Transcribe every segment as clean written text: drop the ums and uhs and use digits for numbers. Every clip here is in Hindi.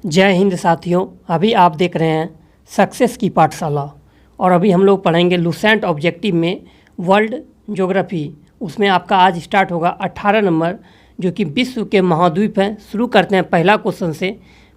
जय हिंद साथियों, अभी आप देख रहे हैं सक्सेस की पाठशाला और अभी हम लोग पढ़ेंगे लुसेंट ऑब्जेक्टिव में वर्ल्ड ज्योग्राफी। उसमें आपका आज स्टार्ट होगा 18 नंबर जो कि विश्व के महाद्वीप हैं। शुरू करते हैं पहला क्वेश्चन से।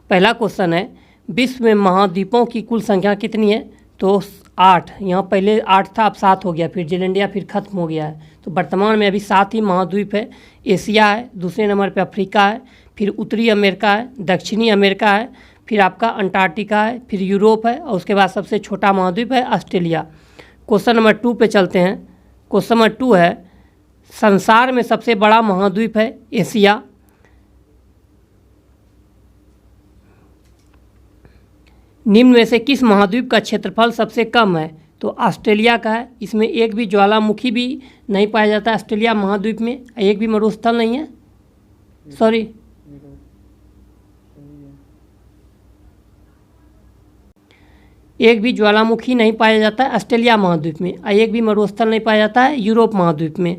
पहला क्वेश्चन है, विश्व में महाद्वीपों की कुल संख्या कितनी है? तो 8। यहाँ पहले 8 था, अब 7 हो गया, फिर जिलेंडिया फिर ख़त्म हो गया है। तो वर्तमान में अभी 7 ही महाद्वीप है। एशिया है, दूसरे नंबर पे अफ्रीका है, फिर उत्तरी अमेरिका है, दक्षिणी अमेरिका है, फिर आपका अंटार्कटिका है, फिर यूरोप है और उसके बाद सबसे छोटा महाद्वीप है ऑस्ट्रेलिया। क्वेश्चन नंबर 2 पे चलते हैं। क्वेश्चन नंबर 2 है, संसार में सबसे बड़ा महाद्वीप है एशिया। निम्न में से किस महाद्वीप का क्षेत्रफल सबसे कम है? तो ऑस्ट्रेलिया का है। इसमें एक भी ज्वालामुखी भी नहीं पाया जाता है ऑस्ट्रेलिया महाद्वीप में। एक भी मरुस्थल नहीं है, सॉरी, एक भी ज्वालामुखी नहीं पाया जाता है ऑस्ट्रेलिया महाद्वीप में। एक भी मरुस्थल नहीं पाया जाता है यूरोप महाद्वीप में।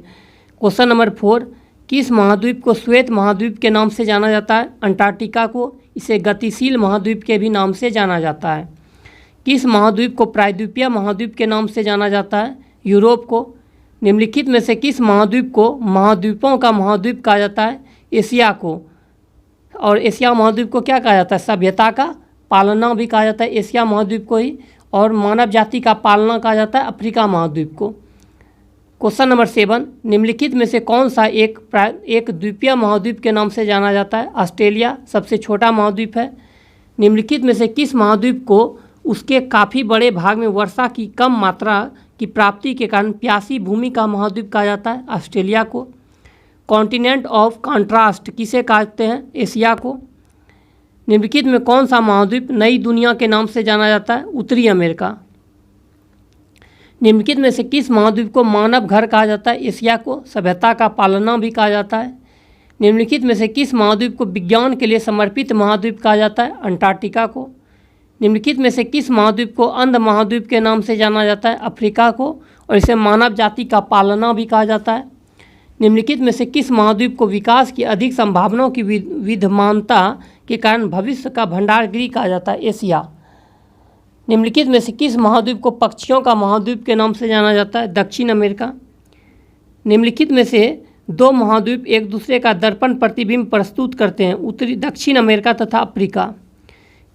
क्वेश्चन नंबर 4, किस महाद्वीप को श्वेत महाद्वीप के नाम से जाना जाता है? अंटार्कटिका को। इसे गतिशील महाद्वीप के भी नाम से जाना जाता है। किस महाद्वीप को प्रायद्वीपीय महाद्वीप के नाम से जाना जाता है? यूरोप को। निम्नलिखित में से किस महाद्वीप को महाद्वीपों का महाद्वीप कहा जाता है? एशिया को। और एशिया महाद्वीप को क्या कहा जाता है? सभ्यता का पालना भी कहा जाता है एशिया महाद्वीप को ही, और मानव जाति का पालना कहा जाता है अफ्रीका महाद्वीप को। क्वेश्चन नंबर 7, निम्नलिखित में से कौन सा एक द्वीपीय महाद्वीप के नाम से जाना जाता है? ऑस्ट्रेलिया सबसे छोटा महाद्वीप है। निम्नलिखित में से किस महाद्वीप को उसके काफ़ी बड़े भाग में वर्षा की कम मात्रा की प्राप्ति के कारण प्यासी भूमि का महाद्वीप कहा जाता है? ऑस्ट्रेलिया को। कॉन्टिनेंट ऑफ कॉन्ट्रास्ट किसे कहते हैं? एशिया को। निम्नलिखित में कौन सा महाद्वीप नई दुनिया के नाम से जाना जाता है? उत्तरी अमेरिका। निम्नलिखित में से किस महाद्वीप को मानव घर कहा जाता है? एशिया को। सभ्यता का पालना भी कहा जाता है। निम्नलिखित में से किस महाद्वीप को विज्ञान के लिए समर्पित महाद्वीप कहा जाता है? अंटार्कटिका को। निम्नलिखित में से किस महाद्वीप को अंध महाद्वीप के नाम से जाना जाता है? अफ्रीका को, और इसे मानव जाति का पालना भी कहा जाता है। निम्नलिखित में से किस महाद्वीप को विकास की अधिक संभावनाओं की विद्यमानता के कारण भविष्य का भंडारगृह कहा जाता है? एशिया। निम्नलिखित में से किस महाद्वीप को पक्षियों का महाद्वीप के नाम से जाना जाता है? दक्षिण अमेरिका। निम्नलिखित में से 2 महाद्वीप एक दूसरे का दर्पण प्रतिबिंब प्रस्तुत करते हैं, दक्षिण अमेरिका तथा अफ्रीका।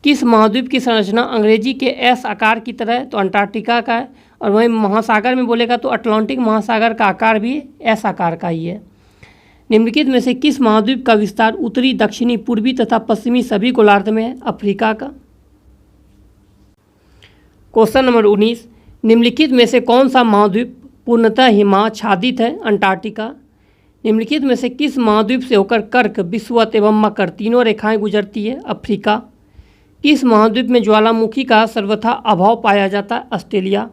किस महाद्वीप की संरचना अंग्रेजी के एस आकार की तरह है? तो अंटार्कटिका का है। और वहीं महासागर में बोलेगा तो अटलांटिक महासागर का आकार भी एस आकार का ही है। निम्नलिखित में से किस महाद्वीप का विस्तार उत्तरी, दक्षिणी, पूर्वी तथा पश्चिमी सभी गोलार्ध में है? अफ्रीका का। क्वेश्चन नंबर 19, निम्नलिखित में से कौन सा महाद्वीप पूर्णतः हिमाच्छादित है? अंटार्कटिका। निम्नलिखित में से किस महाद्वीप से होकर कर्क, विषुवत एवं मकर तीनों रेखाएं गुजरती है? अफ्रीका। किस महाद्वीप में ज्वालामुखी का सर्वथा अभाव पाया जाता है? ऑस्ट्रेलिया।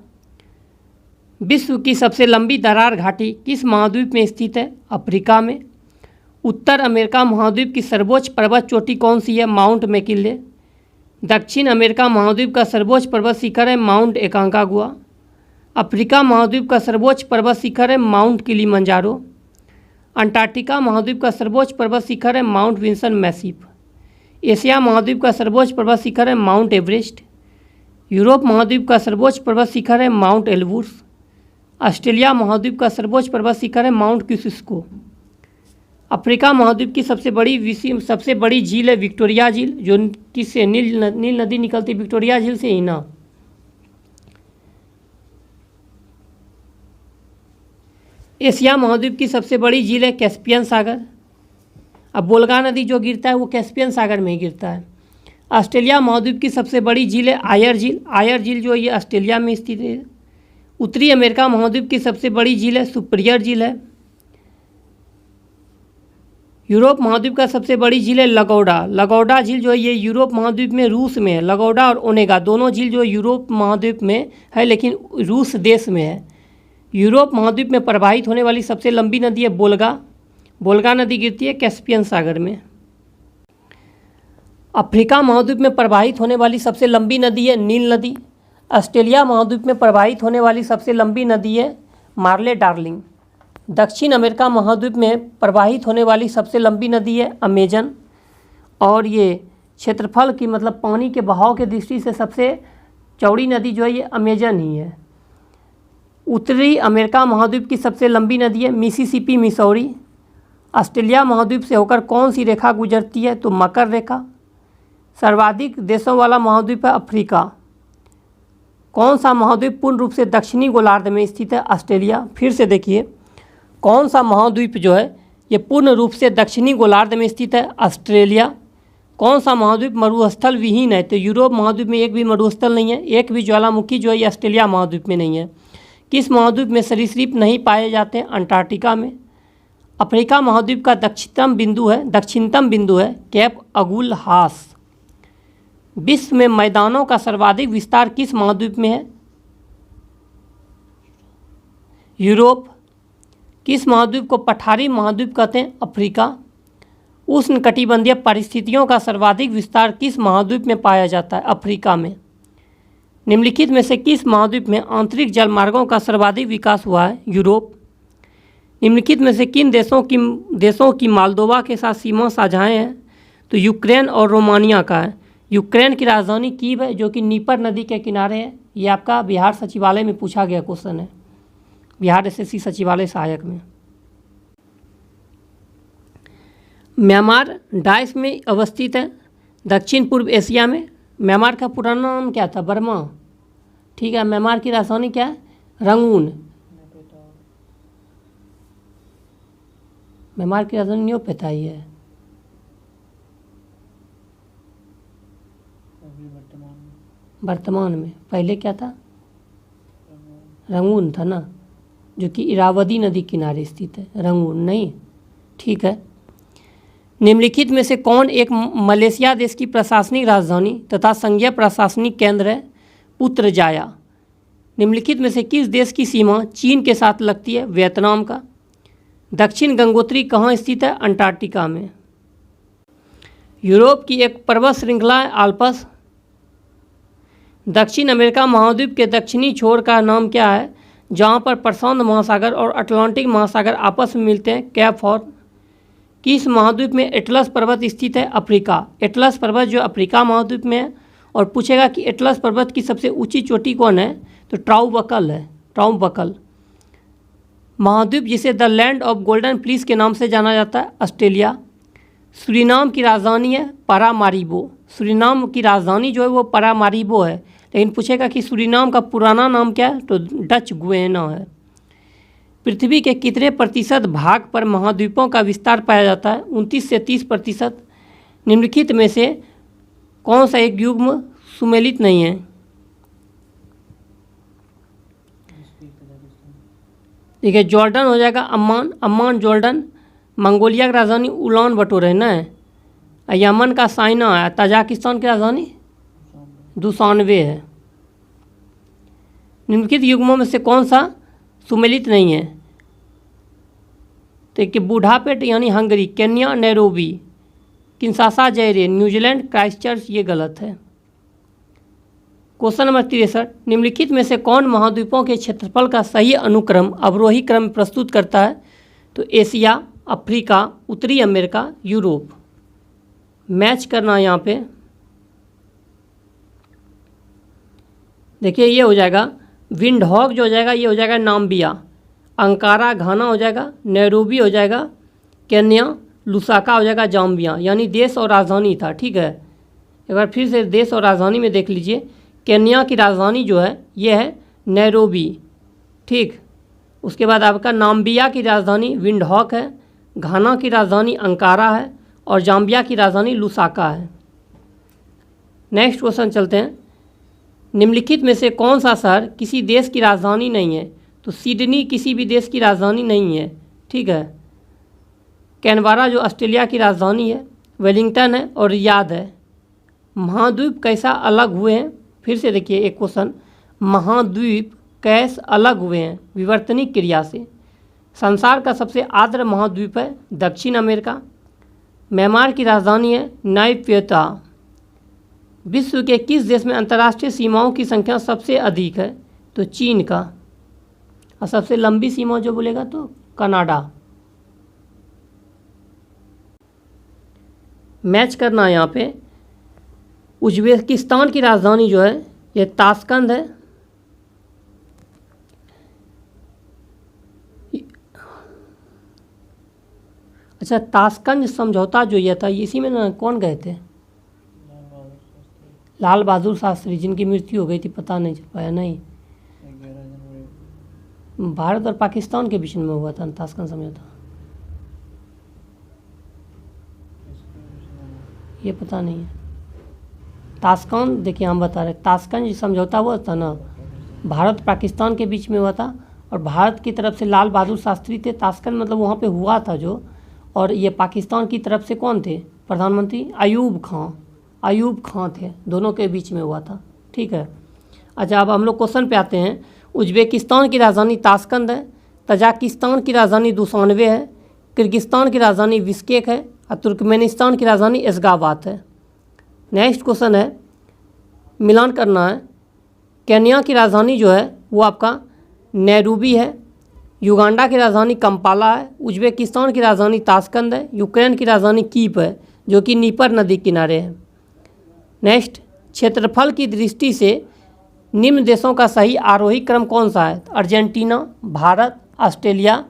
विश्व की सबसे लंबी दरार घाटी किस महाद्वीप में स्थित है? अफ्रीका में। उत्तर अमेरिका महाद्वीप की सर्वोच्च पर्वत चोटी कौन सी है? Mount McKinley. दक्षिण अमेरिका महाद्वीप का सर्वोच्च पर्वत शिखर है माउंट एकांकागुआ। अफ्रीका महाद्वीप का सर्वोच्च पर्वत शिखर है माउंट किलिमंजारो। अंटार्कटिका महाद्वीप का सर्वोच्च पर्वत शिखर है माउंट विंसन मैसिफ। एशिया महाद्वीप का सर्वोच्च पर्वत शिखर है माउंट एवरेस्ट। यूरोप महाद्वीप का सर्वोच्च पर्वत शिखर है माउंट एल्ब्रूस। ऑस्ट्रेलिया महाद्वीप का सर्वोच्च पर्वत शिखर है माउंट क्यूसिस्को। अफ्रीका महाद्वीप की सबसे बड़ी झील है विक्टोरिया झील, जो किससे? नील नदी निकलती विक्टोरिया झील से ही ना। एशिया महाद्वीप की सबसे बड़ी झील है कैस्पियन सागर। अब वोल्गा नदी जो गिरता है वो कैस्पियन सागर में ही गिरता है। ऑस्ट्रेलिया महाद्वीप की सबसे बड़ी झील है आयर झील। आयर झील जो ये ऑस्ट्रेलिया में स्थित है। उत्तरी अमेरिका महाद्वीप की सबसे बड़ी झील है सुपीरियर झील है। यूरोप महाद्वीप का सबसे बड़ी झील है लगौडा। लगौडा झील जो है ये यूरोप महाद्वीप में रूस में है। लगौडा और ओनेगा दोनों झील जो यूरोप महाद्वीप में है लेकिन रूस देश में है। यूरोप महाद्वीप में प्रवाहित होने वाली सबसे लंबी नदी है बोल्गा। बोल्गा नदी गिरती है कैस्पियन सागर में। अफ्रीका महाद्वीप में प्रवाहित होने वाली सबसे लंबी नदी है नील नदी। ऑस्ट्रेलिया महाद्वीप में प्रवाहित होने वाली सबसे लंबी नदी है मार्ले डार्लिंग। दक्षिण अमेरिका महाद्वीप में प्रवाहित होने वाली सबसे लंबी नदी है अमेजन। और ये क्षेत्रफल की मतलब पानी के बहाव के दृष्टि से सबसे चौड़ी नदी जो है ये अमेजन ही है। उत्तरी अमेरिका महाद्वीप की सबसे लंबी नदी है मिसिसिपी मिसौरी। ऑस्ट्रेलिया महाद्वीप से होकर कौन सी रेखा गुजरती है? तो मकर रेखा। सर्वाधिक देशों वाला महाद्वीप है अफ्रीका। कौन सा महाद्वीप पूर्ण रूप से दक्षिणी गोलार्ध में स्थित है? ऑस्ट्रेलिया। फिर से देखिए, कौन सा महाद्वीप जो है ये पूर्ण रूप से दक्षिणी गोलार्ध में स्थित है? ऑस्ट्रेलिया। कौन सा महाद्वीप मरुस्थल विहीन है? तो यूरोप महाद्वीप में एक भी मरुस्थल नहीं है, एक भी ज्वालामुखी जो है ये ऑस्ट्रेलिया महाद्वीप में नहीं है। किस महाद्वीप में सरीसृप नहीं पाए जाते हैं? अंटार्कटिका में। अफ्रीका महाद्वीप का दक्षिणतम बिंदु है कैप अगुल हास। विश्व में मैदानों का सर्वाधिक विस्तार किस महाद्वीप में है? यूरोप। किस महाद्वीप को पठारी महाद्वीप कहते हैं? अफ्रीका। उष्णकटिबंधीय परिस्थितियों का सर्वाधिक विस्तार किस महाद्वीप में पाया जाता है? अफ्रीका में। निम्नलिखित में से किस महाद्वीप में आंतरिक जलमार्गों का सर्वाधिक विकास हुआ है? यूरोप। निम्नलिखित में से किन देशों की मालदोवा के साथ सीमा साझाएं हैं? तो यूक्रेन और रोमानिया का है। यूक्रेन की राजधानी कीव है जो कि नीपर नदी के किनारे है। ये आपका बिहार सचिवालय में पूछा गया क्वेश्चन है, बिहार एसएससी सचिवालय सहायक में। म्यांमार डाइस में अवस्थित है, दक्षिण पूर्व एशिया में। म्यांमार का पुराना नाम क्या था? बर्मा। ठीक है। म्यांमार की राजधानी क्या है? रंगून। म्यांमार की राजधानी न्योपेताई है। वर्तमान में पहले क्या था? रंगून था ना, जो कि इरावदी नदी किनारे स्थित है। रंगून नहीं। ठीक है। निम्नलिखित में से कौन एक मलेशिया देश की प्रशासनिक राजधानी तथा संघीय प्रशासनिक केंद्र है? पुत्रजाया। निम्नलिखित में से किस देश की सीमा चीन के साथ लगती है? वियतनाम का। दक्षिण गंगोत्री कहाँ स्थित है? अंटार्कटिका में। यूरोप की एक पर्वत श्रृंखला है आल्प्स। दक्षिण अमेरिका महाद्वीप के दक्षिणी छोर का नाम क्या है जहाँ पर प्रशांत महासागर और अटलांटिक महासागर आपस में मिलते हैं? Cap horn. किस महाद्वीप में एटलस पर्वत स्थित है? अफ्रीका। एटलस पर्वत जो अफ्रीका महाद्वीप में है। और पूछेगा कि एटलस पर्वत की सबसे ऊंची चोटी कौन है? तो ट्राउबकल है। ट्राउबकल। महाद्वीप जिसे the land of golden fleece के नाम से जाना जाता है? ऑस्ट्रेलिया। सूरीनाम की राजधानी है पारामारिबो। सूरीनाम की राजधानी जो है वो पारामारिबो है। लेकिन पूछेगा कि सूरीनाम का पुराना नाम क्या है? तो डच गुयाना है। पृथ्वी के कितने प्रतिशत भाग पर महाद्वीपों का विस्तार पाया जाता है? 29 से 30%। निम्नलिखित में से कौन सा एक युग्म सुमेलित नहीं है? देखिए, जॉर्डन हो जाएगा अम्मान। Amman Jordan. मंगोलिया की राजधानी उलान बटोर है ना। यमन का साइना है। तजाकिस्तान की राजधानी दुशानबे है। निम्नलिखित युग्मों में से कौन सा सुमेलित नहीं है? तो कि बुडापेस्ट यानी Hungary, Kenya Nairobi, Kinshasa जायरे, New Zealand Christchurch, ये गलत है। क्वेश्चन नंबर 63, निम्नलिखित में से कौन महाद्वीपों के क्षेत्रफल का सही अनुक्रम अवरोही क्रम प्रस्तुत करता है? तो एशिया, अफ्रीका, उत्तरी अमेरिका, यूरोप। मैच करना यहाँ पे। देखिए, ये हो जाएगा विंडहॉक जो हो जाएगा ये हो जाएगा नाम्बिया। अंकारा घाना हो जाएगा। नैरोबी हो जाएगा केन्या। लुसाका हो जाएगा जाम्बिया। यानी देश और राजधानी था। ठीक है। एक बार फिर से देश और राजधानी में देख लीजिए। केन्या की राजधानी जो है ये है नैरोबी। ठीक। उसके बाद आपका नाम्बिया की राजधानी विंडहॉक है। घाना की राजधानी अंकारा है। और जाम्बिया की राजधानी लुसाका है। नेक्स्ट क्वेश्चन चलते हैं। निम्नलिखित में से कौन सा शहर किसी देश की राजधानी नहीं है? तो सिडनी किसी भी देश की राजधानी नहीं है। ठीक है। कैनबरा जो ऑस्ट्रेलिया की राजधानी है, वेलिंगटन है और रियाद है। महाद्वीप कैसा अलग हुए हैं? फिर से देखिए एक क्वेश्चन, महाद्वीप कैसे अलग हुए हैं? विवर्तनिक क्रिया से। संसार का सबसे आर्द्र महाद्वीप है दक्षिण अमेरिका। म्यांमार की राजधानी है नाइपिता। विश्व के किस देश में अंतर्राष्ट्रीय सीमाओं की संख्या सबसे अधिक है? तो चीन का। और सबसे लंबी सीमा जो बोलेगा तो कनाडा। मैच करना यहाँ पे। उज्बेकिस्तान की राजधानी जो है ये ताशकंद है। अच्छा, ताशकंद समझौता जो ये था इसी में ना कौन गए थे? लाल बहादुर शास्त्री, जिनकी मृत्यु हो गई थी, पता नहीं चल पाया। नहीं, भारत और पाकिस्तान के बीच में हुआ था ताशकंद समझौता, ये पता नहीं है। ताशकंद देखिए हम बता रहे, ताशकंद समझौता हुआ था ना, भारत पाकिस्तान के बीच में हुआ था, और भारत की तरफ से लाल बहादुर शास्त्री थे। ताशकंद मतलब वहाँ पे हुआ था जो, और ये पाकिस्तान की तरफ से कौन थे? प्रधानमंत्री अयूब खां थे, दोनों के बीच में हुआ था। ठीक है। अच्छा, अब हम लोग क्वेश्चन पे आते हैं। उज्बेकिस्तान की राजधानी ताशकंद है, तजाकिस्तान की राजधानी दुशानबे है, किर्गिस्तान की राजधानी बिश्केक है, और तुर्कमेनिस्तान की राजधानी एशगाबाद है। नेक्स्ट क्वेश्चन है, मिलान करना है। केन्या की राजधानी जो है वो आपका नैरोबी है, युगांडा की राजधानी कंपाला है, उज्बेकिस्तान की राजधानी ताशकंद है, यूक्रेन की राजधानी कीव है जो कि नीपर नदी किनारे है। नेक्स्ट, क्षेत्रफल की दृष्टि से निम्न देशों का सही आरोही क्रम कौन सा है? अर्जेंटीना, भारत, ऑस्ट्रेलिया,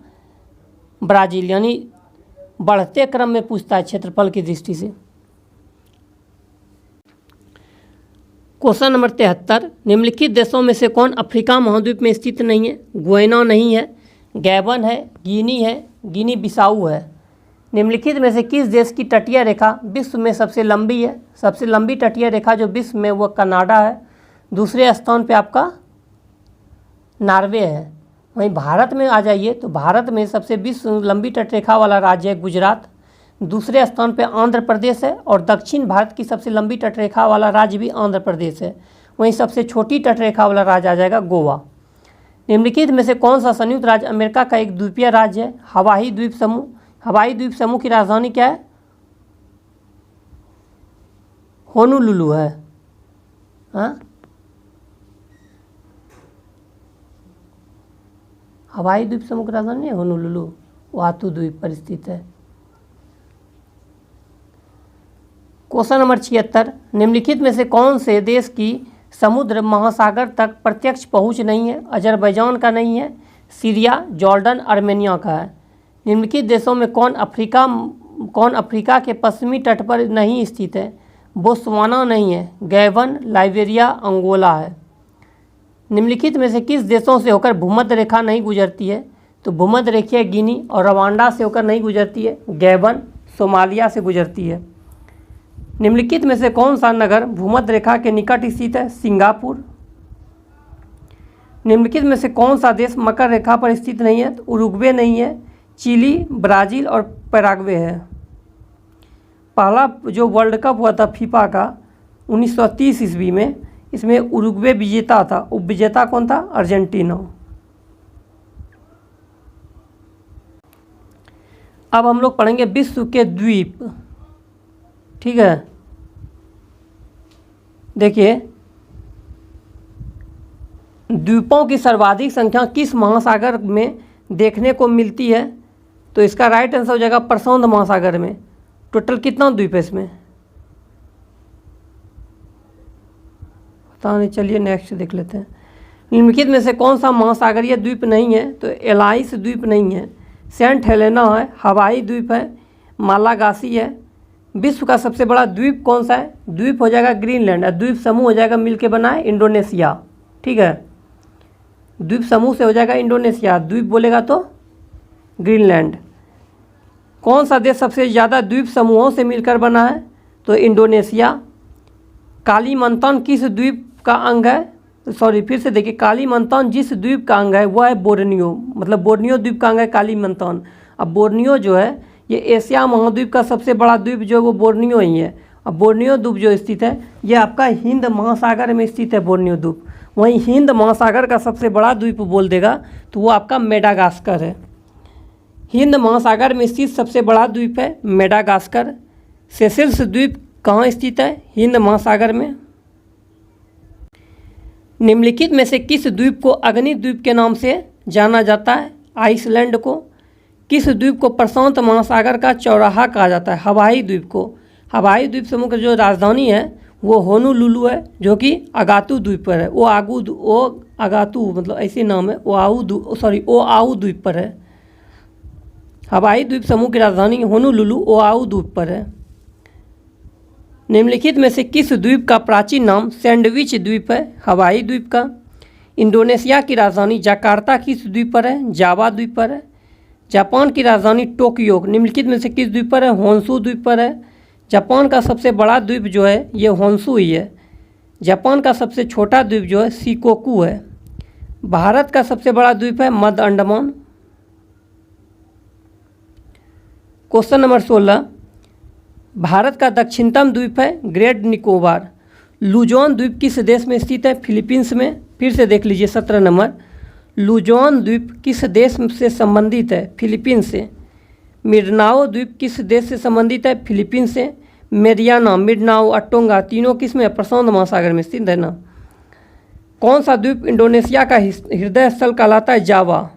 ब्राज़ील, यानी बढ़ते क्रम में पूछता है क्षेत्रफल की दृष्टि से। क्वेश्चन नंबर 73, निम्नलिखित देशों में से कौन अफ्रीका महाद्वीप में स्थित नहीं है? गुयाना नहीं है, गैबन है, गिनी बिसाऊ है। निम्नलिखित में से किस देश की तटीय रेखा विश्व में सबसे लंबी है? सबसे लंबी तटीय रेखा जो विश्व में वो कनाडा है। दूसरे स्थान पे आपका नॉर्वे है। वहीं भारत में आ जाइए तो भारत में सबसे विश्व लंबी तटरेखा वाला राज्य है गुजरात। दूसरे स्थान पे आंध्र प्रदेश है, और दक्षिण भारत की सबसे लंबी तटरेखा वाला राज्य भी आंध्र प्रदेश है। वहीं सबसे छोटी तटरेखा वाला राज्य आ जाएगा गोवा। निम्नलिखित में से कौन सा संयुक्त राज्य अमेरिका का एक द्वीपीय राज्य है? हवाई द्वीप समूह। हवाई द्वीप समूह की राजधानी क्या है? होनोलुलु है। हाँ, हवाई द्वीप समूह की राजधानी है होनोलुलु, वातु द्वीप पर स्थित है। क्वेश्चन नंबर 76, निम्नलिखित में से कौन से देश की समुद्र महासागर तक प्रत्यक्ष पहुंच नहीं है? अजरबैजान का नहीं है, सीरिया, जॉर्डन, आर्मेनिया का है। निम्नलिखित देशों में कौन अफ्रीका के पश्चिमी तट पर नहीं स्थित है? बोत्सवाना नहीं है, गैबन, लाइबेरिया, अंगोला है। निम्नलिखित में से किस देशों से होकर भूमध्य रेखा नहीं गुजरती है? तो भूमध्य रेखा गिनी और रवांडा से होकर नहीं गुजरती है, गैबन, सोमालिया से गुजरती है। निम्नलिखित में से कौन सा नगर भूमध्य रेखा के निकट स्थित है? सिंगापुर। निम्नलिखित में से कौन सा देश मकर रेखा पर स्थित नहीं है? तो उरुग्वे नहीं है, चिली, ब्राज़ील और पैराग्वे है। पहला जो वर्ल्ड कप हुआ था फीफा का 1930 ईस्वी में, इसमें उरुग्वे विजेता था। उप विजेता कौन था? अर्जेंटीना। अब हम लोग पढ़ेंगे विश्व के द्वीप। ठीक है, देखिए द्वीपों की सर्वाधिक संख्या किस महासागर में देखने को मिलती है? तो इसका राइट आंसर हो जाएगा प्रशांत महासागर में। टोटल कितना द्वीप है इसमें? पता नहीं, चलिए नेक्स्ट देख लेते हैं। निम्नलिखित में से कौन सा महासागरीय द्वीप नहीं है? तो एलाइस द्वीप नहीं है, सेंट हेलेना है, हवाई द्वीप है, मालागासी है। विश्व का सबसे बड़ा द्वीप कौन सा है? द्वीप हो जाएगा ग्रीनलैंड, और द्वीप समूह हो जाएगा मिलके बना है इंडोनेशिया। ठीक है, द्वीप समूह से हो जाएगा इंडोनेशिया, द्वीप बोलेगा तो ग्रीनलैंड। कौन सा देश सबसे ज़्यादा द्वीप समूहों से मिलकर बना है? तो इंडोनेशिया। कालीमंतान किस द्वीप का अंग है? सॉरी, फिर से देखिए, कालीमंतान जिस द्वीप का अंग है वह है बोर्नियो, मतलब बोर्नियो द्वीप का अंग है कालीमंतान। अब बोर्नियो जो है ये एशिया महाद्वीप का सबसे बड़ा द्वीप जो है वो बोर्नियो ही है। अब बोर्नियो द्वीप जो स्थित है ये आपका हिंद महासागर में स्थित है बोर्नियो द्वीप। वहीं हिंद महासागर का सबसे बड़ा द्वीप बोल देगा तो वो आपका मेडागास्कर है। हिंद महासागर में स्थित सबसे बड़ा द्वीप है मेडागास्कर। सेशेल्स द्वीप कहाँ स्थित है? हिंद महासागर में। निम्नलिखित में से किस द्वीप को अग्नि द्वीप के नाम से जाना जाता है? आइसलैंड को। किस द्वीप को प्रशांत महासागर का चौराहा कहा जाता है? हवाई द्वीप को। हवाई द्वीप समूह की जो राजधानी है वो होनोलुलु है जो कि अगातू द्वीप पर है। वो अगातू मतलब ऐसे नाम है, ओआहू द्वीप पर है। हवाई द्वीप समूह की राजधानी होनोलुलु ओआहू द्वीप पर है। निम्नलिखित में से किस द्वीप का प्राचीन नाम सैंडविच द्वीप है? हवाई द्वीप का। इंडोनेशिया की राजधानी जकार्ता किस द्वीप पर है? जावा द्वीप पर है। जापान की राजधानी टोक्यो निम्नलिखित में से किस द्वीप पर है? होन्शु द्वीप पर है। जापान का सबसे बड़ा द्वीप जो है ये होन्शु ही है। जापान का सबसे छोटा द्वीप जो है शिकोकू है। भारत का सबसे बड़ा द्वीप है मध्य अंडमान। क्वेश्चन नंबर 16, भारत का दक्षिणतम द्वीप है ग्रेट निकोबार। लुजोन द्वीप किस देश में स्थित है? फिलीपींस में। फिर से देख लीजिए 17 नंबर, लुजोन द्वीप किस देश से संबंधित है? फिलीपींस से। मिंडानाओ द्वीप किस देश से संबंधित है? फिलीपींस से। मेरियाना, मिंडानाओ, टोंगा तीनों किस में? प्रशांत महासागर में स्थित है ना। कौन सा द्वीप इंडोनेशिया का हृदय स्थल कहलाता है? जावा।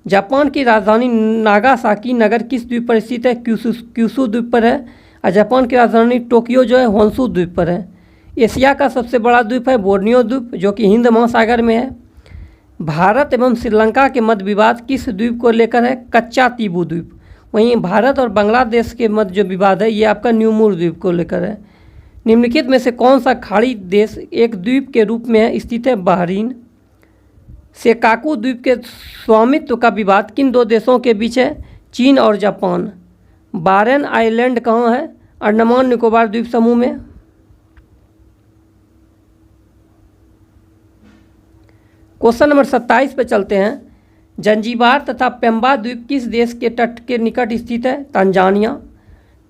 जापान की राजधानी नागासाकी नगर किस द्वीप पर स्थित है? क्यूशू द्वीप पर है। और जापान की राजधानी टोक्यो जो है होन्शु द्वीप पर है। एशिया का सबसे बड़ा द्वीप है बोर्नियो द्वीप जो कि हिंद महासागर में है। भारत एवं श्रीलंका के मध्य विवाद किस द्वीप को लेकर है? कच्चा तीबू द्वीप। वहीं भारत और बांग्लादेश के मध्य जो विवाद है ये आपका न्यूमूर द्वीप को लेकर है। निम्नलिखित में से कौन सा खाड़ी देश एक द्वीप के रूप में स्थित है? बहरीन। सेकाकू द्वीप के स्वामित्व का विवाद किन दो देशों के बीच है? चीन और जापान। बारेन आइलैंड कहाँ है? अंडमान निकोबार द्वीप समूह में। क्वेश्चन नंबर 27 पे चलते हैं। जंजीबार तथा पेम्बा द्वीप किस देश के तट के निकट स्थित है? तंजानिया।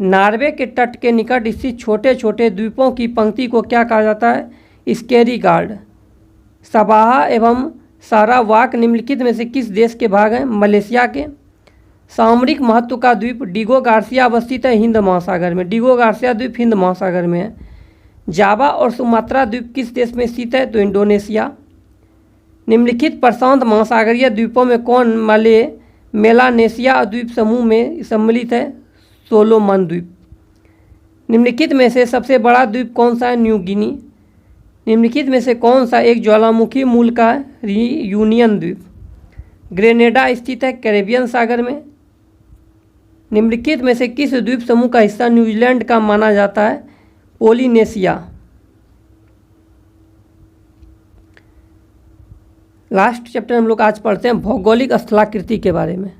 नॉर्वे के तट के निकट स्थित छोटे छोटे द्वीपों की पंक्ति को क्या कहा जाता है? Scary guard. सबाहा एवं सारावाक निम्नलिखित में से किस देश के भाग हैं? मलेशिया के। सामरिक महत्व का द्वीप डिगो गार्सिया अवस्थित है हिंद महासागर में। डिगो गार्सिया द्वीप हिंद महासागर में है। जावा और सुमात्रा द्वीप किस देश में स्थित है? तो इंडोनेशिया। निम्नलिखित प्रशांत महासागरीय द्वीपों में कौन मेलानेशिया द्वीप समूह में सम्मिलित है? सोलोमन द्वीप। निम्नलिखित में से सबसे बड़ा द्वीप कौन सा है? New Guinea. निम्नलिखित में से कौन सा एक ज्वालामुखी मूल का है? यूनियन द्वीप। ग्रेनेडा स्थित है कैरेबियन सागर में। निम्नलिखित में से किस द्वीप समूह का हिस्सा न्यूजीलैंड का माना जाता है? पोलिनेशिया। लास्ट चैप्टर हम लोग आज पढ़ते हैं भौगोलिक स्थलाकृति के बारे में।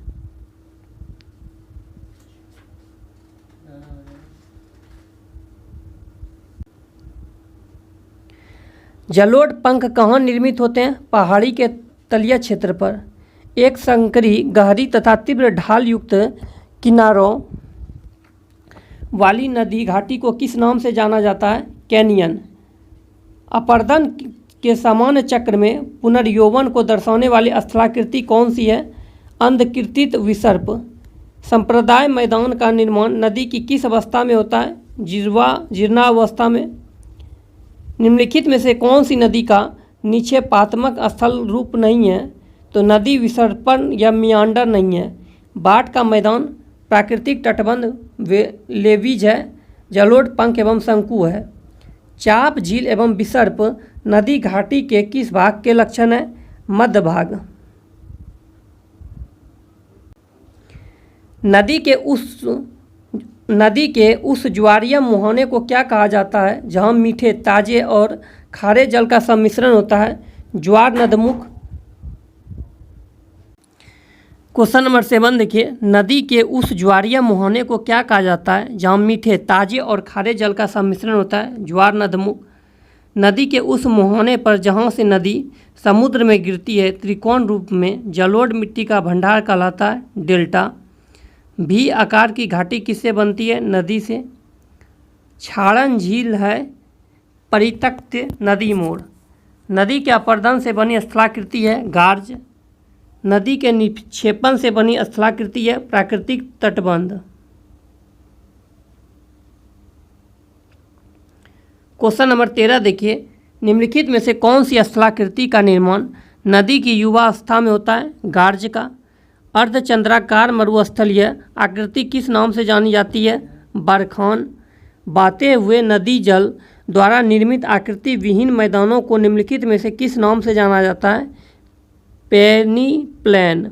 जलोढ़ पंख कहाँ निर्मित होते हैं? पहाड़ी के तलीय क्षेत्र पर। एक संकरी, गहरी तथा तीव्र ढाल युक्त किनारों वाली नदी घाटी को किस नाम से जाना जाता है? कैनियन। अपर्दन के सामान्य चक्र में पुनर्यौवन को दर्शाने वाली स्थलाकृति कौन सी है? अंधकृतित विसर्प। संप्रदाय मैदान का निर्माण नदी की किस अवस्था में होता है? जीर्णावस्था में। निम्नलिखित में से कौन सी नदी का निक्षेपात्मक स्थल रूप नहीं है? तो नदी विसर्पण या मियांडर नहीं है। बाट का मैदान प्राकृतिक तटबंध लेवीज है। जलोढ़ पंख एवं शंकु है। चाप, झील एवं विसर्प नदी घाटी के किस भाग के लक्षण है? मध्य भाग। नदी के उस ज्वारीय मुहाने को क्या कहा जाता है जहाँ मीठे, ताजे और खारे जल का सम्मिश्रण होता है? ज्वार नदमुख। क्वेश्चन नंबर 7 देखिए, नदी के उस ज्वारीय मुहाने को क्या कहा जाता है जहाँ मीठे, ताजे और खारे जल का सम्मिश्रण होता है? ज्वार नदमुख। नदी के उस मुहाने पर जहाँ से नदी समुद्र में गिरती है त्रिकोण रूप में जलोढ़ मिट्टी का भंडार कहलाता है? डेल्टा। भी आकार की घाटी किससे बनती है? नदी से। छाड़न झील है परित्यक्त नदी मोड़। नदी के अपर्दन से बनी स्थलाकृति है गार्ज। नदी के निक्षेपण से बनी स्थलाकृति है प्राकृतिक तटबंध। क्वेश्चन नंबर 13 देखिए, निम्नलिखित में से कौन सी स्थलाकृति का निर्माण नदी की युवावस्था में होता है? गार्ज का। अर्धचंद्राकार मरुस्थलीय आकृति किस नाम से जानी जाती है? बरखान। बहते हुए नदी जल द्वारा निर्मित आकृति विहीन मैदानों को निम्नलिखित में से किस नाम से जाना जाता है? पेनिप्लेन।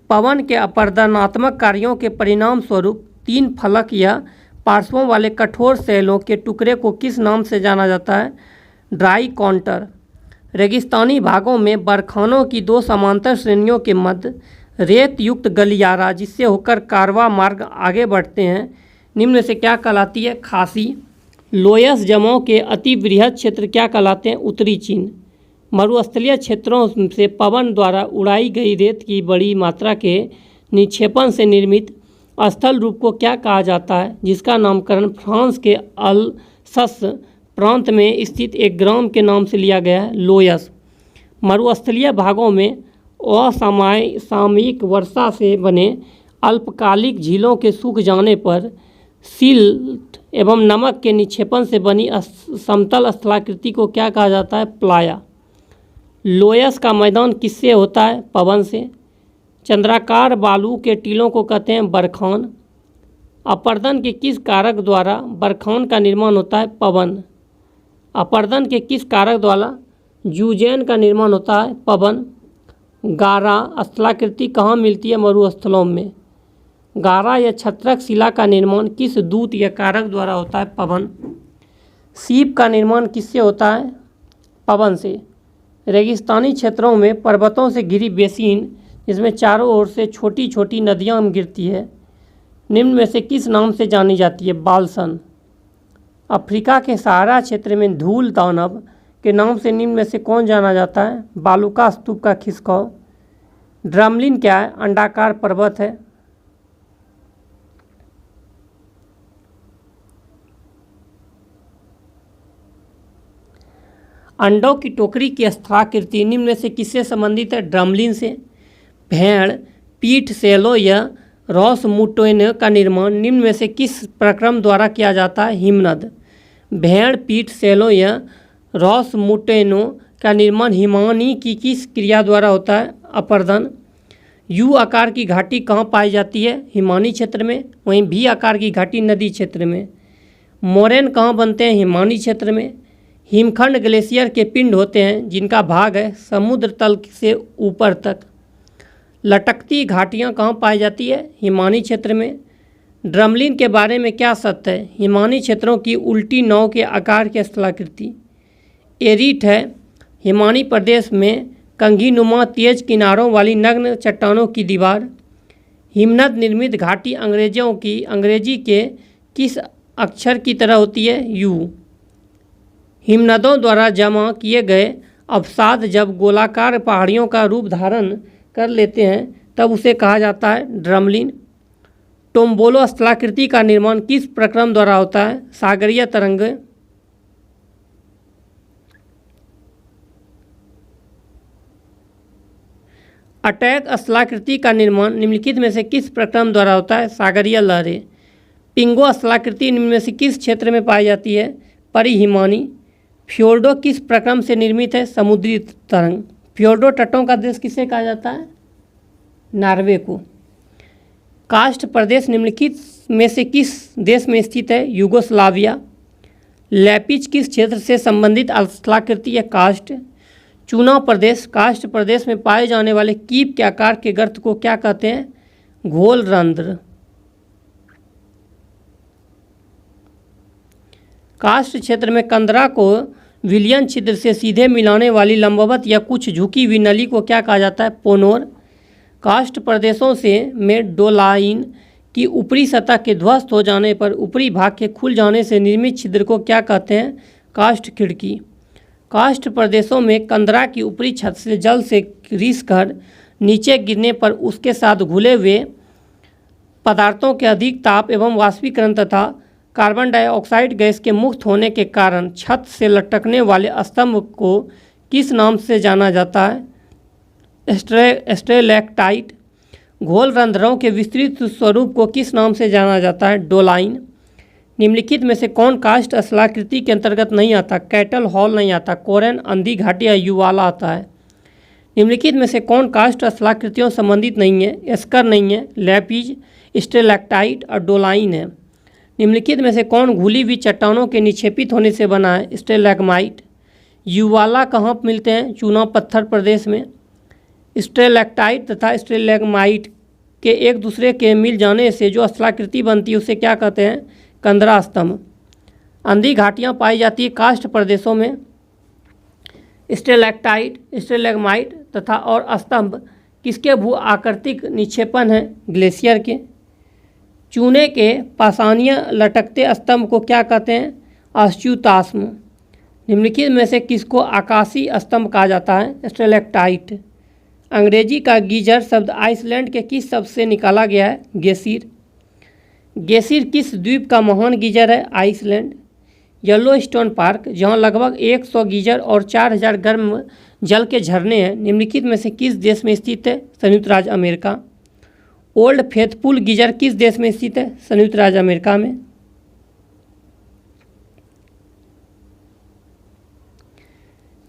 पवन के अपर्दनात्मक कार्यों के परिणाम स्वरूप 3 फलक या पार्श्वों वाले कठोर शैलों के टुकड़े को किस नाम से जाना जाता है? Dry counter. रेगिस्तानी भागों में बरखानों की 2 समांतर श्रेणियों के मध्य रेत युक्त गलियारा जिससे होकर कारवा मार्ग आगे बढ़ते हैं, निम्न में से क्या कहलाती है? खासी। लोयस जमाव के अति बृहद क्षेत्र क्या कहलाते हैं? उत्तरी चीन। मरुस्थलीय क्षेत्रों से पवन द्वारा उड़ाई गई रेत की बड़ी मात्रा के निक्षेपण से निर्मित स्थल रूप को क्या कहा जाता है, जिसका नामकरण फ्रांस के अल्सस प्रांत में स्थित एक ग्राम के नाम से लिया गया है? लोयस। मरुस्थलीय भागों में असामयिक वर्षा से बने अल्पकालिक झीलों के सूख जाने पर सिल्ट एवं नमक के निक्षेपण से बनी समतल स्थलाकृति को क्या कहा जाता है? प्लाया। लोयस का मैदान किससे होता है? पवन से। चंद्राकार बालू के टीलों को कहते हैं बरखान। अपर्दन के किस कारक द्वारा बरखान का निर्माण होता है? पवन। अपर्दन के किस कारक द्वारा यूजेन का निर्माण होता है? पवन। गारा स्थलाकृति कहाँ मिलती है? मरुस्थलों में। गारा या छत्रक शिला का निर्माण किस दूत या कारक द्वारा होता है? पवन। सीप का निर्माण किससे होता है? पवन से। रेगिस्तानी क्षेत्रों में पर्वतों से घिरी बेसिन जिसमें चारों ओर से छोटी छोटी नदियाँ गिरती है, निम्न में से किस नाम से जानी जाती है? बाल्सन। अफ्रीका के सहारा क्षेत्र में धूल दानव के नाम से निम्न में से कौन जाना जाता है? बालूका स्तूप का खिसकाव। ड्रमलिन क्या है? अंडाकार पर्वत है। अंडों की टोकरी की स्थलाकृति निम्न में से किससे संबंधित है? ड्रमलिन से। भेड़ पीठ शैलों या रॉसमुटेन का निर्माण निम्न में से किस प्रक्रम द्वारा किया जाता है? हिमनद। भेड़ पीठ शैलों या रॉसमुटेनों का निर्माण हिमानी की किस क्रिया द्वारा होता है? अपर्दन। यू आकार की घाटी कहाँ पाई जाती है? हिमानी क्षेत्र में। वहीं भी आकार की घाटी नदी क्षेत्र में। मोरेन कहाँ बनते हैं? हिमानी क्षेत्र में। हिमखंड ग्लेशियर के पिंड होते हैं जिनका भाग है समुद्र तल से ऊपर तक। लटकती घाटियाँ कहाँ पाई जाती है? हिमानी क्षेत्र में। ड्रमलिन के बारे में क्या सत्य है? हिमानी क्षेत्रों की उल्टी नाव के आकार की स्थलाकृति। एरीट है हिमानी प्रदेश में कंघीनुमा तेज किनारों वाली नग्न चट्टानों की दीवार। हिमनद निर्मित घाटी अंग्रेजी के किस अक्षर की तरह होती है? यू। हिमनदों द्वारा जमा किए गए अवसाद जब गोलाकार पहाड़ियों का रूप धारण कर लेते हैं तब उसे कहा जाता है ड्रमलिन। टोम्बोलो स्थलाकृति का निर्माण किस प्रक्रम द्वारा होता है? सागरीय तरंग। अटैक स्थलाकृति का निर्माण निम्नलिखित में से किस प्रक्रम द्वारा होता है? सागरीय लहरें। पिंगो स्थलाकृति निम्न में से किस क्षेत्र में पाई जाती है? परिहिमानी। फ्योर्डो किस प्रक्रम से निर्मित है? समुद्री तरंग। फ्योर्डो तटों का देश किसे कहा जाता है? नॉर्वे को। कास्ट प्रदेश निम्नलिखित में से किस देश में स्थित है? यूगोस्लाविया। लैपिज किस क्षेत्र से संबंधित स्थलाकृति है? कास्ट। चूना प्रदेश कास्ट प्रदेश में पाए जाने वाले कीप के आकार के गर्त को क्या कहते हैं? घोल रंध्र। कास्ट क्षेत्र में कंदरा को विलियन छिद्र से सीधे मिलाने वाली लंबवत या कुछ झुकी हुई नली को क्या कहा जाता है? पोनोर। कास्ट प्रदेशों से में डोलाइन की ऊपरी सतह के ध्वस्त हो जाने पर ऊपरी भाग के खुल जाने से निर्मित छिद्र को क्या कहते हैं? कास्ट खिड़की। कास्ट प्रदेशों में कंदरा की ऊपरी छत से जल से रिसकर नीचे गिरने पर उसके साथ घुले हुए पदार्थों के अधिक ताप एवं वाष्पीकरण तथा कार्बन डाइऑक्साइड गैस के मुक्त होने के कारण छत से लटकने वाले स्तंभ को किस नाम से जाना जाता है? स्टेलेक्टाइट। घोल रंध्रों के विस्तृत स्वरूप को किस नाम से जाना जाता है? डोलाइन। निम्नलिखित में से कौन कास्ट स्थलाकृति के अंतर्गत नहीं आता? कैटल हॉल नहीं आता। कोरेन अंधी घाटी या युवाला आता है। निम्नलिखित में से कौन कास्ट स्थलाकृतियों संबंधित नहीं है? एस्कर नहीं है। लैपिज स्टेलेक्टाइट और डोलाइन है। निम्नलिखित में से कौन घुली हुई चट्टानों के निक्षेपित होने से बना है? स्टेलैग्माइट। युवाला कहाँ पर मिलते हैं? चूना पत्थर प्रदेश में। स्टेलेक्टाइट तथा स्टेलैग्माइट के एक दूसरे के मिल जाने से जो स्थलाकृति बनती है उसे क्या कहते हैं? कंदरा स्तंभ। अंधी घाटियाँ पाई जाती है कास्ट प्रदेशों में। स्टेलेक्टाइट, स्टेलैग्माइट तथा और स्तंभ किसके भू आकृतिक निक्षेपण हैं? ग्लेशियर के। चूने के पाषाणीय लटकते स्तंभ को क्या कहते हैं? अच्युताश्म। निम्नलिखित में से किसको आकाशीय स्तंभ कहा जाता है? स्टेलेक्टाइट। अंग्रेजी का गीजर शब्द आइसलैंड के किस शब्द से निकाला गया है? गेसिर। गेसिर किस द्वीप का महान गीजर है? आइसलैंड। येलोस्टोन पार्क, जहां लगभग 100 गीजर और 4000 गर्म जल के झरने हैं, निम्नलिखित में से किस देश में स्थित है? संयुक्त राज्य अमेरिका। ओल्ड फेथफुल गीजर किस देश में स्थित है? संयुक्त राज्य अमेरिका में।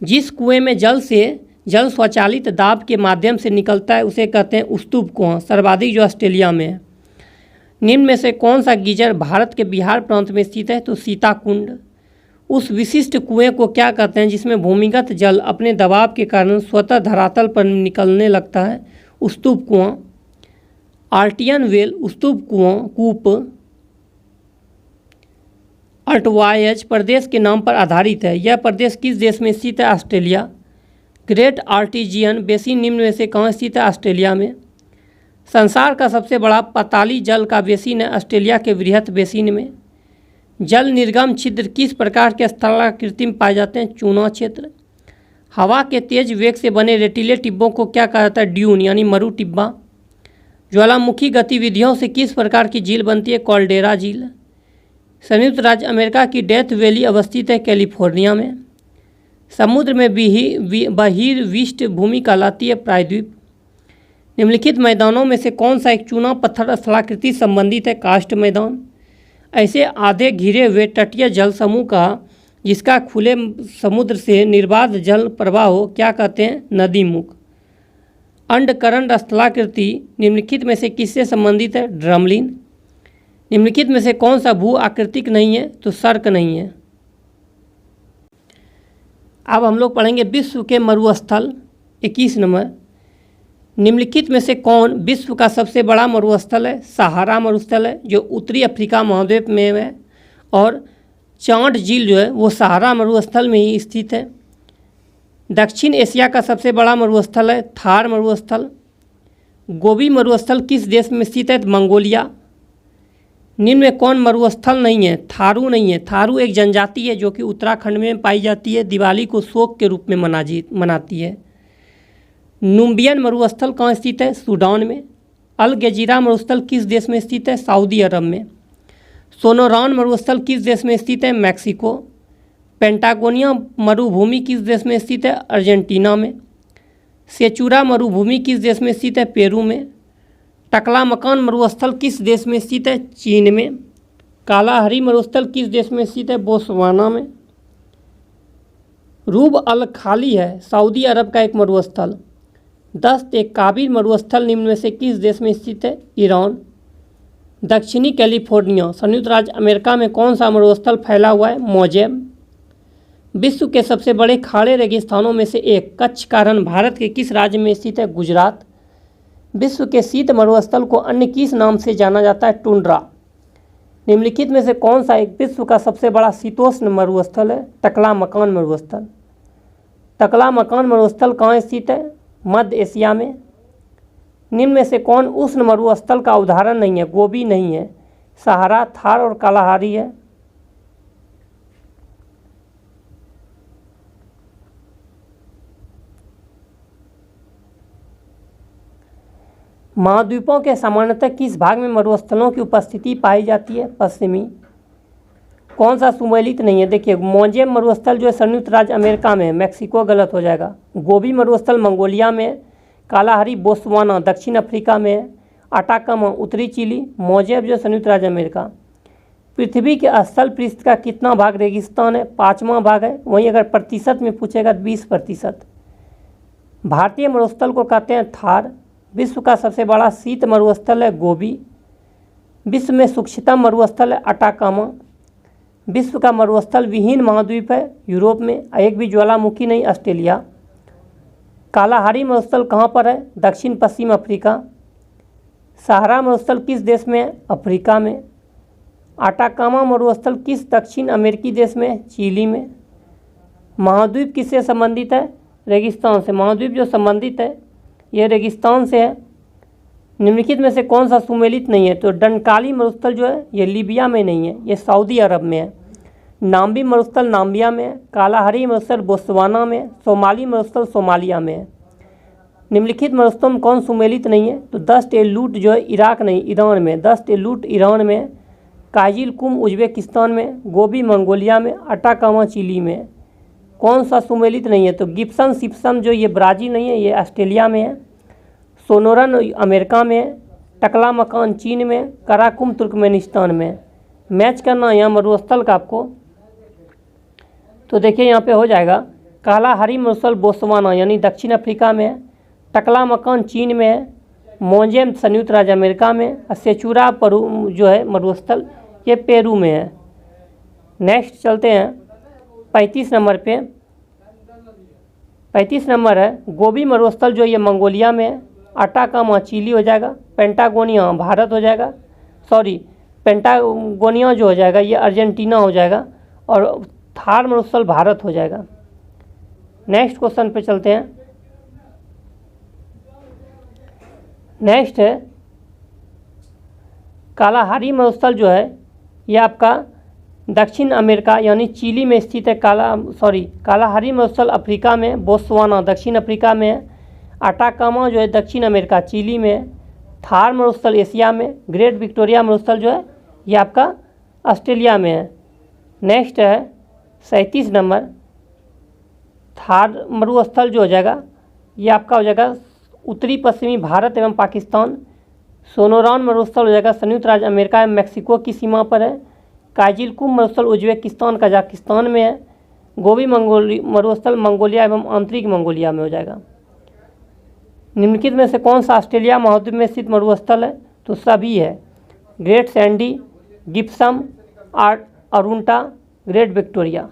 जिस कुएं में जल स्वचालित दाब के माध्यम से निकलता है उसे कहते हैं उस्तुप कुआं, सर्वाधिक जो ऑस्ट्रेलिया में है। निम्न में से कौन सा गीजर भारत के बिहार प्रांत में स्थित है? तो सीताकुंड। उस विशिष्ट कुएं को क्या कहते हैं जिसमें भूमिगत जल अपने दबाव के कारण स्वतः धरातल पर निकलने लगता है? उस्तुप कुआं। आर्टियन वेल उस्तुप कूप अल्टवायज प्रदेश के नाम पर आधारित है। यह प्रदेश किस देश में स्थित है? ऑस्ट्रेलिया। ग्रेट आर्टिजियन बेसिन निम्न में से कहाँ स्थित है? ऑस्ट्रेलिया में। संसार का सबसे बड़ा पाताली जल का बेसिन है ऑस्ट्रेलिया के वृहत बेसिन में। जल निर्गम छिद्र किस प्रकार के स्थलाकृति में पाए जाते हैं? चूना क्षेत्र। हवा के तेज वेग से बने रेतीले टिब्बों को क्या कहा जाता है? ड्यून यानी मरु टिब्बा। ज्वालामुखी गतिविधियों से किस प्रकार की झील बनती है? कॉल्डेरा झील। संयुक्त राज्य अमेरिका की डेथ वैली अवस्थित है कैलिफोर्निया में। समुद्र में बहिर्विष्ट भूमि कहलाती है प्रायद्वीप। निम्नलिखित मैदानों में से कौन सा एक चूना पत्थर स्थलाकृति संबंधित है? कास्ट मैदान। ऐसे आधे घिरे हुए तटीय जल समूह का जिसका खुले समुद्र से निर्बाध जल प्रवाह हो क्या कहते हैं? नदी मुख। अंडकरंड स्थलाकृति निम्नलिखित में से किससे संबंधित है? ड्रमलिन। निम्नलिखित में से कौन सा भू आकृतिक नहीं है? तो सर्क नहीं है। अब हम लोग पढ़ेंगे विश्व के मरुस्थल। 21 नंबर, निम्नलिखित में से कौन विश्व का सबसे बड़ा मरुस्थल है? सहारा मरुस्थल है जो उत्तरी अफ्रीका महाद्वीप में है और चांड झील जो है वो सहारा मरुस्थल में ही स्थित है। दक्षिण एशिया का सबसे बड़ा मरुस्थल है थार मरुस्थल। गोबी मरुस्थल किस देश में स्थित है? मंगोलिया। निम्न में कौन मरुस्थल नहीं है? थारू नहीं है। थारू एक जनजाति है जो कि उत्तराखंड में पाई जाती है, दिवाली को शोक के रूप में मनाती है। नुम्बियन मरुस्थल कहाँ स्थित है? सूडान में। अल गजीरा मरुस्थल किस देश में स्थित है? सऊदी अरब में। सोनोरान मरुस्थल किस देश में स्थित है? मैक्सिको। पेंटागोनिया मरुभूमि किस देश में स्थित है? अर्जेंटीना में। सेचुरा मरुभूमि किस देश में स्थित है? पेरू में। टकलामकान मरुस्थल किस देश में स्थित है? चीन में। कालाहरी मरुस्थल किस देश में स्थित है? बोत्सवाना में। रूब अल खाली है सऊदी अरब का एक मरुस्थल। दस्त एक काबिल मरुस्थल निम्न में से किस देश में स्थित है? ईरान। दक्षिणी कैलिफोर्निया संयुक्त राज्य अमेरिका में कौन सा मरुस्थल फैला हुआ है? मोजेब। विश्व के सबसे बड़े खाड़े रेगिस्तानों में से एक कच्छ का रण भारत के किस राज्य में स्थित है? गुजरात। विश्व के शीत मरुस्थल को अन्य किस नाम से जाना जाता है? टुंड्रा। निम्नलिखित में से कौन सा एक विश्व का सबसे बड़ा शीतोष्ण मरुस्थल है? टकलामकान मरुस्थल। टकलामकान मरुस्थल कहाँ स्थित है? मध्य एशिया में। निम्न में से कौन उष्ण मरुस्थल का उदाहरण नहीं है? गोबी नहीं है, सहारा, थार और कालाहारी है। महाद्वीपों के सामान्यतः किस भाग में मरुस्थलों की उपस्थिति पाई जाती है? पश्चिमी। कौन सा सुमेलित नहीं है? देखिए मोजेब मरुस्थल जो है संयुक्त राज्य अमेरिका में, मैक्सिको गलत हो जाएगा। गोबी मरुस्थल मंगोलिया में। कालाहारी बोत्सवाना दक्षिण अफ्रीका में। अटाकामा उत्तरी चिली। मोजेब जो संयुक्त राज्य अमेरिका। पृथ्वी के स्थल पृष्ठ का कितना भाग रेगिस्तान है? 5वां भाग है। वहीं अगर प्रतिशत में पूछेगा तो 20%। भारतीय मरुस्थल को कहते हैं थार। विश्व का सबसे बड़ा शीत मरुस्थल है गोबी। विश्व में सूक्ष्मतम मरुस्थल है अटाकामा। विश्व का मरुस्थल विहीन महाद्वीप है यूरोप में, एक भी ज्वालामुखी नहीं ऑस्ट्रेलिया। कालाहारी मरुस्थल कहाँ पर है? दक्षिण पश्चिम अफ्रीका। सहारा मरुस्थल किस देश में है? अफ्रीका में। अटाकामा मरुस्थल किस दक्षिण अमेरिकी देश में है? चिली में। महाद्वीप किससे संबंधित है? रेगिस्तान से। महाद्वीप जो संबंधित है ये रेगिस्तान से है। निम्नलिखित में से कौन सा सुमेलित नहीं है? तो डनकाली मरुस्थल जो है ये लीबिया में नहीं है, ये सऊदी अरब में है। नाम्बी मरुस्थल नाम्बिया में है। कालाहारी मरुस्थल बोत्सवाना में। सोमाली मरुस्थल सोमालिया में है। निम्नलिखित मरुस्थलों में कौन सुमेलित नहीं है? तो दस्त ए लूट जो है इराक नहीं ईरान में, दस्त ए लूट ईरान में, काजिल कुम उज्बेकिस्तान में, गोबी मंगोलिया में, अटाकामा चिली में। कौन सा सुमेलित नहीं है? तो गिब्सन सिप्सन जो ये ब्राज़ील नहीं है, ये ऑस्ट्रेलिया में है। सोनोरन अमेरिका में है। टकला मकान चीन में, कराकुम तुर्कमेनिस्तान में। मैच करना यहाँ मरुस्थल का आपको, तो देखिए यहाँ पे हो जाएगा कालाहारी मरुस्थल बोत्सवाना यानी दक्षिण अफ्रीका में है। टकला मकान चीन में है। मोजेम संयुक्त राज्य अमेरिका में। और सेचुरा पेरू जो है मरुस्थल ये पेरू में है। नेक्स्ट चलते हैं 35 नंबर पे। 35 नंबर है गोबी मरुस्थल जो ये मंगोलिया में है। अटाकामा चिली हो जाएगा। पेंटागोनिया भारत हो जाएगा, पेंटागोनिया जो हो जाएगा ये अर्जेंटीना हो जाएगा। और थार मरुस्थल भारत हो जाएगा। नेक्स्ट क्वेश्चन पे चलते हैं। नेक्स्ट है कालाहारी मरुस्थल जो है ये आपका दक्षिण अमेरिका यानी चिली में स्थित है। कालाहारी मरुस्थल अफ्रीका में, बोत्सवाना दक्षिण अफ्रीका में है। अटाकामा जो है दक्षिण अमेरिका चिली में है। थार मरुस्थल एशिया में। ग्रेट विक्टोरिया मरुस्थल जो है ये आपका ऑस्ट्रेलिया में है। नेक्स्ट है 37 नंबर थार मरुस्थल जो हो जाएगा ये आपका हो जाएगा उत्तरी पश्चिमी भारत एवं पाकिस्तान। सोनोरान मरुस्थल हो जाएगा संयुक्त राज्य अमेरिका एवं मेक्सिको की सीमा पर है। काजिलकुम मरुस्थल उज्बेकिस्तान कजाकिस्तान में है। गोबी मरुस्थल मंगोलिया एवं आंतरिक मंगोलिया में हो जाएगा। निम्नलिखित में से कौन सा ऑस्ट्रेलिया महाद्वीप में स्थित मरुस्थल है? तो सभी है। Great Sandy, Gibson, Arunta, Great Victoria.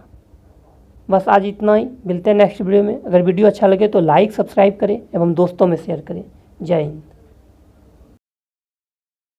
बस आज इतना ही, मिलते हैं नेक्स्ट वीडियो में। अगर वीडियो अच्छा लगे तो लाइक सब्सक्राइब करें एवं दोस्तों में शेयर करें। जय हिंद।